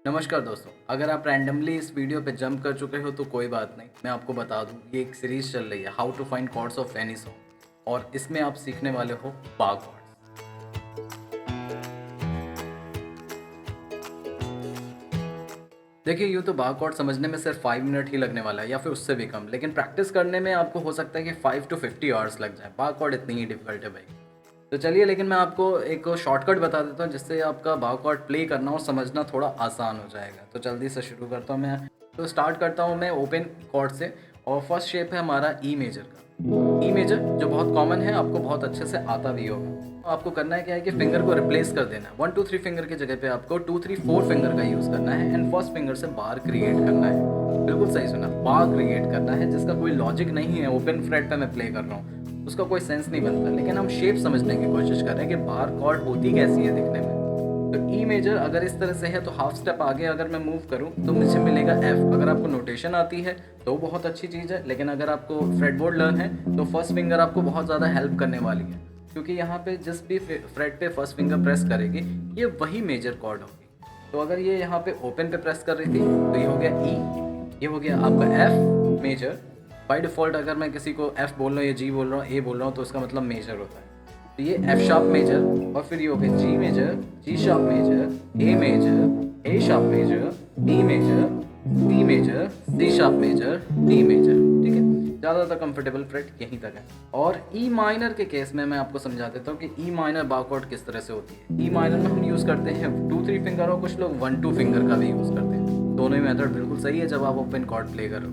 नमस्कार दोस्तों, अगर आप रैंडमली इस वीडियो पे जंप कर चुके हो तो कोई बात नहीं, मैं आपको बता दूं ये एक सीरीज़ चल रही है how to find chords of any song और इसमें आप सीखने वाले हो बार कॉर्ड्स। देखिए यूँ तो बार कॉर्ड समझने में सिर्फ 5 मिनट ही लगने वाला है या फिर उससे भी कम, लेकिन प्रैक्टिस करने में आपको हो सकता है कि 5 to 50 आवर्स लग जाए। बार कॉर्ड इतनी ही डिफिकल्ट है भाई। तो चलिए, लेकिन मैं आपको एक शॉर्टकट बता देता हूँ जिससे आपका बार कॉर्ड प्ले करना और समझना थोड़ा आसान हो जाएगा। तो जल्दी से शुरू करता हूँ मैं। तो स्टार्ट करता हूँ मैं ओपन कॉर्ड से और फर्स्ट शेप है हमारा ई मेजर का। ई मेजर जो बहुत कॉमन है, आपको बहुत अच्छे से आता भी होगा। तो आपको करना है क्या है कि फिंगर को रिप्लेस कर देना है। 1 2 3 फिंगर की जगह पे आपको 2 3 4 फिंगर का यूज़ करना है एंड फर्स्ट फिंगर से बार क्रिएट करना है। बिल्कुल सही सुना, बार क्रिएट करना है जिसका कोई लॉजिक नहीं है। ओपन फ्रेट पे मैं प्ले कर रहा हूँ, उसका कोई सेंस नहीं बनता, लेकिन हम शेप समझने की कोशिश कर रहे हैं कि बार कॉर्ड होती कैसी है दिखने में। तो ई मेजर अगर इस तरह से है तो हाफ स्टेप आगे अगर मैं मूव करूं तो मुझे मिलेगा एफ। अगर आपको नोटेशन आती है तो बहुत अच्छी चीज़ है, लेकिन अगर आपको फ्रेटबोर्ड लर्न है तो फर्स्ट फिंगर आपको बहुत ज़्यादा हेल्प करने वाली है, क्योंकि यहाँ पे जिस भी फ्रेट पे फर्स्ट फिंगर प्रेस करेगी ये वही मेजर कॉर्ड होगी। तो अगर ये यहाँ पे ओपन पे प्रेस कर रही थी तो ये हो गया ई, ये हो गया आपका एफ मेजर। बाय डिफ़ॉल्ट अगर मैं किसी को एफ बोल रहा हूँ या जी बोल रहा हूँ, ए बोल रहा हूँ तो उसका मतलब मेजर होता है। तो ये एफ शार्प मेजर और फिर ये हो गया G major, G sharp major, A major, A sharp major, B major, C major, C sharp major, D major. ठीक है, ज़्यादातर कंफर्टेबल फ्रेट यहीं तक है। और ई माइनर के केस में मैं आपको समझा देता हूँ कि ई माइनर बार कॉर्ड किस तरह से होती है। ई माइनर में हम यूज़ करते हैं 2 3 फिंगर और कुछ लोग 1 2 फिंगर का भी यूज़ करते हैं। दोनों ही मेथड बिल्कुल सही है जब आप ओपन कॉर्ड प्ले करो,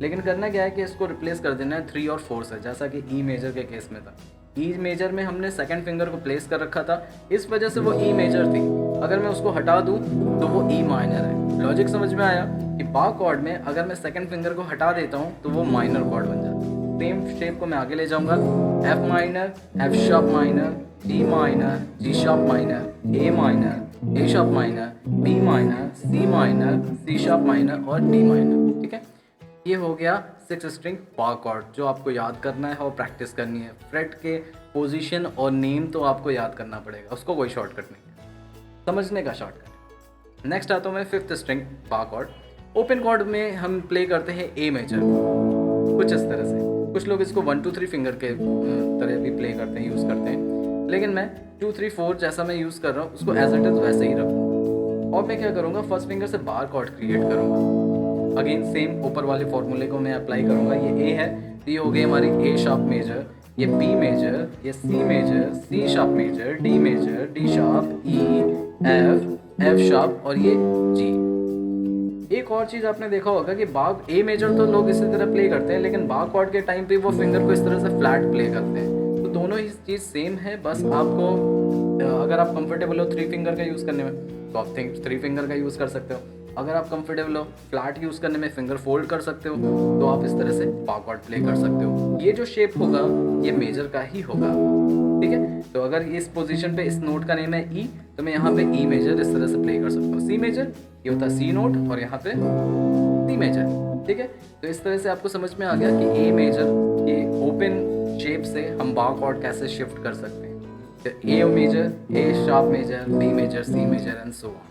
लेकिन करना क्या है कि इसको रिप्लेस कर देना है 3 और 4 से, जैसा कि ई मेजर के केस में था। ई मेजर में हमने सेकंड फिंगर को प्लेस कर रखा था, इस वजह से वो ई मेजर थी। अगर मैं उसको हटा दूं तो वो ई माइनर है। लॉजिक समझ में आया कि बार कॉर्ड में अगर मैं सेकंड फिंगर को हटा देता हूं तो वो माइनर कॉर्ड बन जाता है। सेम शेप को मैं आगे ले जाऊंगा, F minor, F sharp minor, D minor, G sharp minor, A minor, A sharp minor, B minor, C minor, C sharp minor और डी माइनर। ठीक है, ये हो गया 6 स्ट्रिंग बार कॉर्ड जो आपको याद करना है और प्रैक्टिस करनी है। फ्रेट के पोजीशन और नेम तो आपको याद करना पड़ेगा, उसको कोई शॉर्टकट नहीं है, समझने का शॉर्टकट। नेक्स्ट आता हूँ मैं 5th स्ट्रिंग बार कॉर्ड। ओपन कॉर्ड में हम प्ले करते हैं ए मेजर कुछ इस तरह से। कुछ लोग इसको 1 2 3 फिंगर के तरह भी प्ले करते हैं, यूज़ करते हैं, लेकिन मैं 2 3 4 जैसा मैं यूज़ कर रहा हूँ उसको एज इट इज़ वैसे ही रखूँगा। और मैं क्या करूँगा, फर्स्ट फिंगर से बार कॉर्ड क्रिएट करूँगा। अगेन सेम ऊपर वाले फॉर्मूले को मैं अप्लाई करूँगा। ये ए है तो ये हो गई हमारी ए शार्प मेजर, ये बी मेजर, ये C major, C sharp major, D major, D sharp, E, F, F sharp और ये जी। एक और चीज़ आपने देखा होगा कि बार ए मेजर तो लोग इसी तरह प्ले करते हैं, लेकिन बार कॉर्ड के टाइम पे वो फिंगर को इस तरह से फ्लैट प्ले करते हैं। तो दोनों ही चीज़ सेम है, बस आपको अगर आप कंफर्टेबल हो 3 फिंगर का यूज़ करने में तो आप 3 फिंगर का यूज़ कर सकते हो। अगर आप कंफर्टेबल हो फ्लैट यूज़ करने में, फिंगर फोल्ड कर सकते हो, तो आप इस तरह से बार कॉर्ड प्ले कर सकते हो। ये जो शेप होगा ये मेजर का ही होगा। ठीक है, तो अगर इस पोजीशन पे इस नोट का नेम है ई तो मैं यहाँ पे ई मेजर इस तरह से प्ले कर सकता हूँ। सी मेजर ये होता है सी नोट और यहाँ पे सी मेजर। ठीक है, तो इस तरह से आपको समझ में आ गया कि ए मेजर ये ओपन शेप से हम बार कॉर्ड कैसे शिफ्ट कर सकते हैं। तो A major, A sharp major, B major, C major and so on.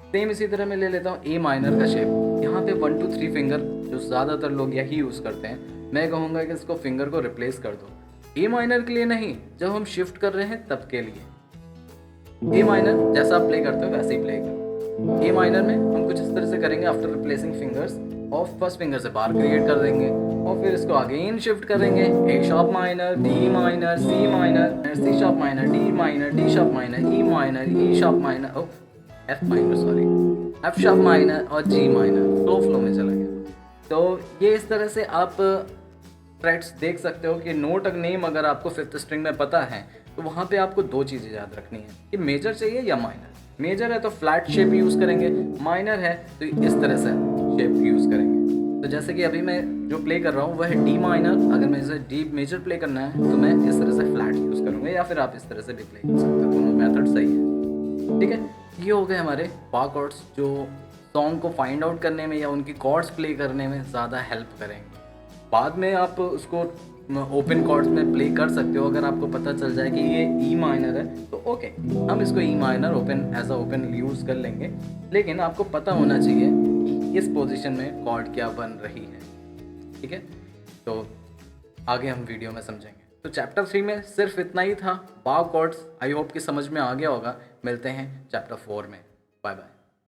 Same इसी तरह मैं ले लेता हूँ ए माइनर का शेप। यहाँ पे 1 2 3 फिंगर जो ज़्यादातर लोग यही यूज़ करते हैं, मैं कहूँगा कि इसको फिंगर को रिप्लेस कर दो। ए माइनर के लिए नहीं, जब हम शिफ्ट कर रहे हैं तब के लिए। ए माइनर जैसा आप प्ले करते हो वैसे ही प्ले करो। ए माइनर में हम कुछ इस तरह से करेंगे, आफ्टर रिप्लेसिंग फिंगर्स और फर्स्ट फिंगर से बार क्रिएट कर देंगे और फिर इसको अगेन शिफ्ट करेंगे। A sharp minor, D minor, C minor, C sharp minor, D minor, D sharp minor, E minor, E sharp minor, oh F minor sorry, F sharp minor और G minor. Flow में चला गया। तो ये इस तरह से आप फ्रेट्स देख सकते हो कि नोट नेम अगर आपको 5th स्ट्रिंग में पता है तो वहाँ पे आपको 2 चीज़ें याद रखनी है कि मेजर चाहिए या माइनर। मेजर है तो फ्लैट शेप यूज़ करेंगे, माइनर है तो इस तरह से शेप यूज़ करेंगे। तो जैसे कि अभी मैं जो प्ले कर रहा हूँ वह है डी माइनर। अगर मैं इसे डी मेजर प्ले करना है तो मैं इस तरह से फ्लैट यूज़ करूँगा, या फिर आप इस तरह से भी प्ले कर सकते हो। दोनों मेथड सही है। ठीक है, ये हो गए हमारे बार कॉर्ड्स जो सॉन्ग को फाइंड आउट करने में या उनकी कॉर्ड्स प्ले करने में ज़्यादा हेल्प करेंगे। बाद में आप उसको ओपन कॉर्ड्स में प्ले कर सकते हो। अगर आपको पता चल जाए कि ये ई माइनर है तो ओके, हम इसको E minor open as a open use कर लेंगे, लेकिन आपको पता होना चाहिए कि इस पोजीशन में कॉर्ड क्या बन रही है। ठीक है, तो आगे हम वीडियो में समझेंगे। तो चैप्टर 3 में सिर्फ इतना ही था, बार कॉर्ड्स। आई होप कि समझ में आ गया होगा। मिलते हैं चैप्टर 4 में। Bye bye.